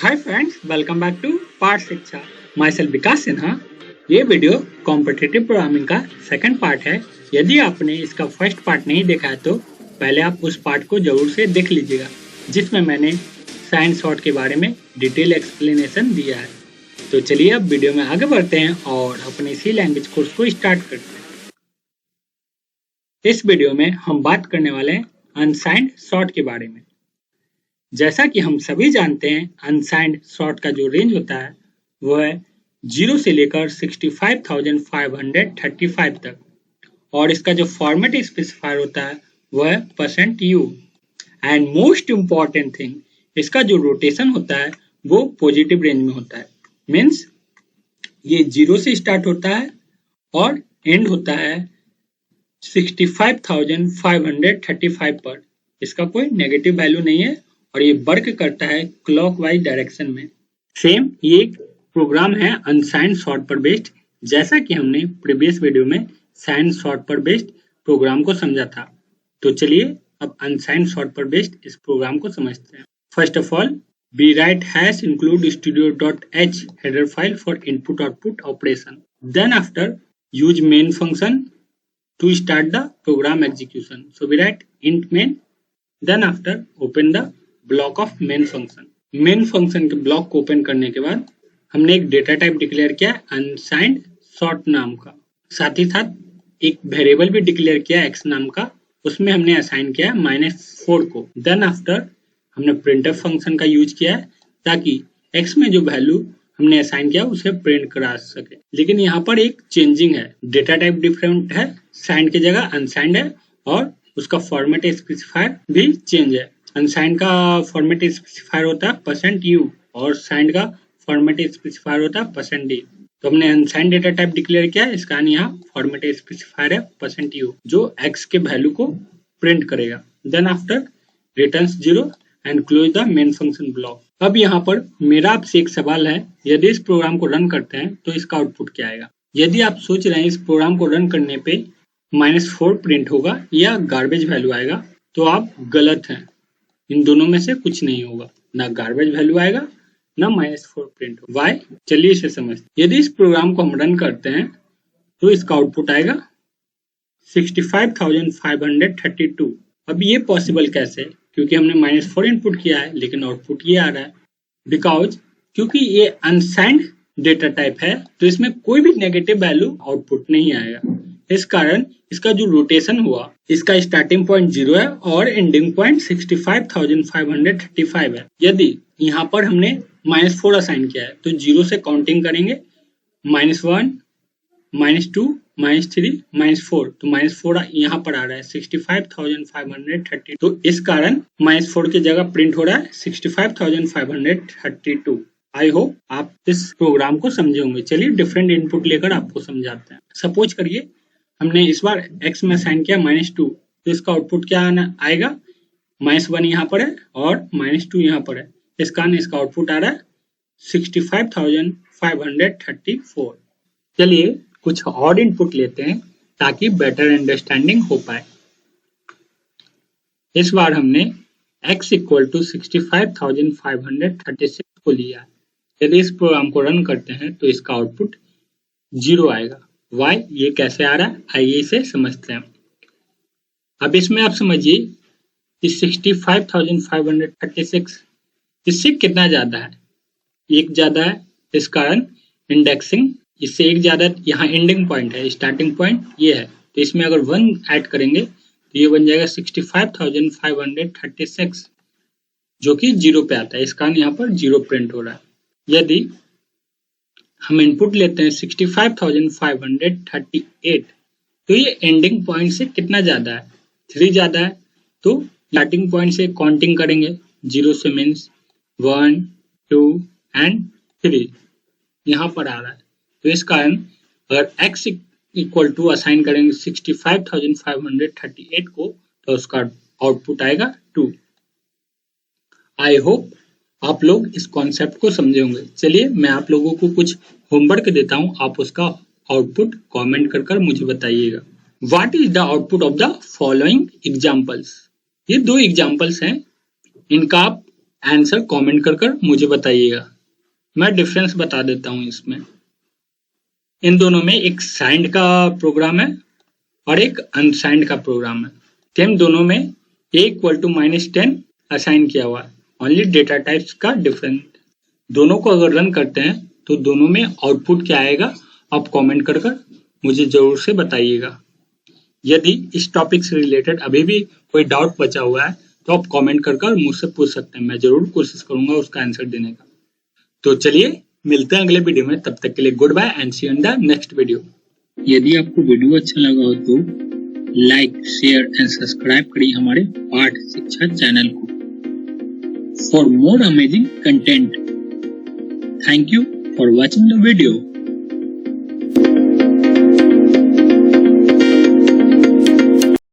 Hi friends, welcome back to part Shiksha. Myself Vikas Sinha. ये video competitive programming का second part है। यदि आपने इसका फर्स्ट पार्ट नहीं देखा है तो पहले आप उस पार्ट को जरूर से देख लीजिएगा, जिसमें मैंने साइन सॉर्ट के बारे में डिटेल एक्सप्लेनेशन दिया है। तो चलिए अब वीडियो में आगे बढ़ते हैं और अपने सी लैंग्वेज कोर्स को स्टार्ट करते हैं। इस वीडियो में हम बात करने वाले हैं अनसाइंड सॉर्ट के बारे में। जैसा कि हम सभी जानते हैं, अनसाइंड सॉर्ट का जो रेंज होता है वो है 0 से लेकर 65,535 तक, और इसका जो फॉर्मेट स्पेसिफायर होता है वो है %u। And most important thing, इसका जो रोटेशन होता है वो पॉजिटिव रेंज में होता है। मीन्स ये 0 से स्टार्ट होता है और एंड होता है 65,535 पर। इसका कोई नेगेटिव वैल्यू नहीं है और ये वर्क करता है क्लॉकवाइज डायरेक्शन में। सेम ये एक प्रोग्राम है अनसाइंड सॉर्ट पर बेस्ड, जैसा कि हमने प्रीवियस वीडियो में साइन सॉर्ट पर बेस्ड प्रोग्राम को समझा था। तो चलिए अब अनसाइंड सॉर्ट पर बेस्ड इस प्रोग्राम को समझते हैं। First of all, we write #include studio.h header file for input output operation. Then after use main function to start the program execution. So we write int main. Then after open the block of main function. Main function के block को open करने के बाद हमने एक data type declare किया unsigned sort नाम का। साथ ही साथ एक वेरिएबल भी डिक्लेयर किया x नाम का, उसमें हमने असाइन किया -4 को। देन आफ्टर हमने प्रिंटफ फंक्शन का यूज किया है ताकि x में जो वैल्यू हमने असाइन किया उसे प्रिंट करा सके। लेकिन यहाँ पर एक चेंजिंग है, डेटा टाइप डिफरेंट है, साइंड की जगह अनसाइंड है और उसका फॉर्मेट स्पेसिफायर भी चेंज है। अनसाइंड का फॉर्मेट स्पेसिफायर होता है %u और साइंड का फॉर्मेट स्पेसिफायर होता है %d। तो हमने अनसाइंड डेटा टाइप डिक्लेयर किया है, इसका यहाँ फॉर्मेट स्पेसिफायर है %u जो x के वैल्यू को प्रिंट करेगा। Then after returns 0 and close the main function block. अब यहाँ पर मेरा आपसे एक सवाल है, यदि इस प्रोग्राम को रन करते हैं तो इसका आउटपुट क्या आएगा? यदि आप सोच रहे हैं इस प्रोग्राम को रन करने पे -4 प्रिंट होगा या गार्बेज वैल्यू आएगा, तो आप गलत हैं। इन दोनों में से कुछ नहीं होगा, ना गार्बेज वैल्यू आएगा ना -4 प्रिंट होगा। वाई? चलिए इसे समझते। यदि इस प्रोग्राम को हम रन करते हैं तो इसका आउटपुट आएगा 65,532। अब ये पॉसिबल कैसे? क्योंकि हमने -4 इनपुट किया है लेकिन आउटपुट ये आ रहा है। बिकॉज क्योंकि ये अनसाइंड डेटा टाइप है तो इसमें कोई भी नेगेटिव वैल्यू आउटपुट नहीं आएगा। इस कारण इसका जो रोटेशन हुआ, इसका स्टार्टिंग पॉइंट 0 है और एंडिंग पॉइंट 65,535 है। यदि यहाँ पर हमने -4 असाइन किया है तो 0 से काउंटिंग करेंगे, -1 -2 -3 -4, तो -4 यहाँ पर आ रहा है 65,530। तो इस कारण -4 की जगह प्रिंट हो रहा है 65,532। आई होप आप इस प्रोग्राम को समझे होंगे। चलिए डिफरेंट इनपुट लेकर आपको समझाते हैं। सपोज करिए हमने इस बार x में असाइन किया -2, तो इसका आउटपुट क्या आएगा? -1 यहाँ पर है और -2 यहाँ पर है। इस कारण इसका आउटपुट आ रहा है 65,534। चलिए कुछ और इनपुट लेते हैं ताकि बेटर अंडरस्टैंडिंग हो पाए। इस बार हमने x = 65,536 को लिया। यदि इस प्रोग्राम को रन करते हैं तो इसका आउटपुट 0 आएगा। वाई? ये कैसे आ रहा है, आइए इसे समझते हैं। अब इसमें आप समझिए कि 65,536 इससे कितना ज्यादा है? 1 ज्यादा है। इस कारण इंडेक्सिंग इससे 1 ज्यादा, यहाँ एंडिंग पॉइंट है, स्टार्टिंग पॉइंट ये है, तो इसमें अगर 1 ऐड करेंगे तो ये बन जाएगा 65,536 जो कि 0 पे आता है। इस कारण यहाँ पर 0 प्रिंट हो रहा है। यदि हम इनपुट लेते हैं 65,538, तो ये एंडिंग पॉइंट से कितना ज्यादा है? 3 ज्यादा है। तो स्टार्टिंग पॉइंट से काउंटिंग करेंगे 0 से, मीन्स 1 2 एंड 3 यहाँ पर आ रहा है। तो इस कारण अगर x = असाइन करेंगे 65,538 को तो उसका आउटपुट आएगा 2। आई होप आप लोग इस कॉन्सेप्ट को समझे होंगे। चलिए मैं आप लोगों को कुछ होमवर्क देता हूं, आप उसका आउटपुट कमेंट कर मुझे बताइएगा। What is the output of the following examples? ये 2 एग्जांपल्स हैं, इनका आप आंसर कमेंट कर मुझे बताइएगा। मैं डिफरेंस बता देता हूँ इसमें। इन दोनों में एक साइंड का प्रोग्राम है और एक अनसाइंड का प्रोग्राम है। सेम दोनों में a = -10 असाइन किया हुआ है, ओनली डेटा टाइप्स का डिफरेंस। दोनों को अगर रन करते हैं तो दोनों में आउटपुट क्या आएगा आप कमेंट कर मुझे जरूर से बताइएगा। यदि इस टॉपिक से रिलेटेड अभी भी कोई डाउट बचा हुआ है तो आप कमेंट कर मुझसे पूछ सकते हैं, मैं जरूर कोशिश करूंगा उसका आंसर देने का। तो चलिए मिलते हैं अगले वीडियो में, तब तक के लिए good bye and see you in the next video. यदि आपको वीडियो अच्छा लगा हो तो लाइक, शेयर एंड सब्सक्राइब करिए हमारे पाठ शिक्षा चैनल को for more amazing content. Thank you for watching the video.